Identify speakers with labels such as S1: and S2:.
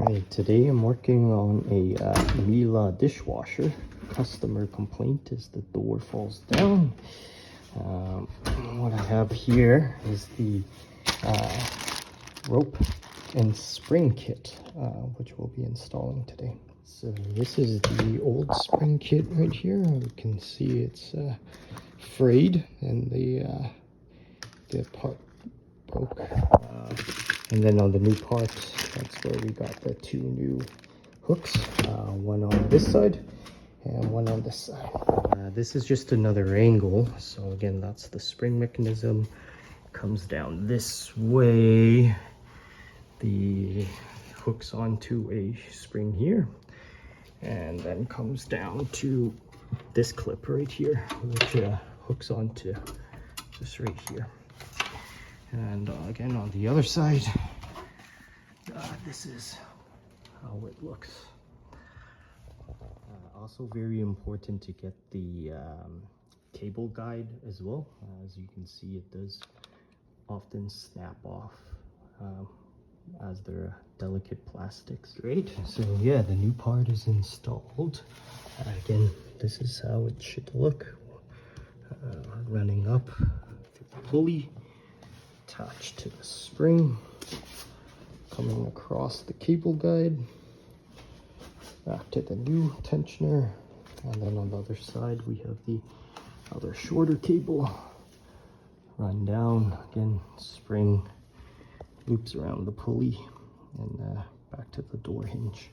S1: Alright, today I'm working on a Miele dishwasher. Customer complaint is the door falls down. What I have here is the rope and spring kit, which we'll be installing today. So this is the old spring kit right here. You can see it's frayed and the part broke. And then on the new part, that's where we got the two new hooks, one on this side and one on this side. This is just another angle. So again, that's the spring mechanism. Comes down this way. The hooks onto a spring here, and then comes down to this clip right here, which hooks onto this right here. And again, on the other side, this is how it looks. Also very important to get the cable guide as well. As you can see, it does often snap off as they're delicate plastics. Great, so yeah, the new part is installed. Again, this is how it should look. Running up through the pulley, attached to the spring, coming across the cable guide, back to the new tensioner, and then on the other side we have the other shorter cable. Run down, again, spring loops around the pulley, and back to the door hinge.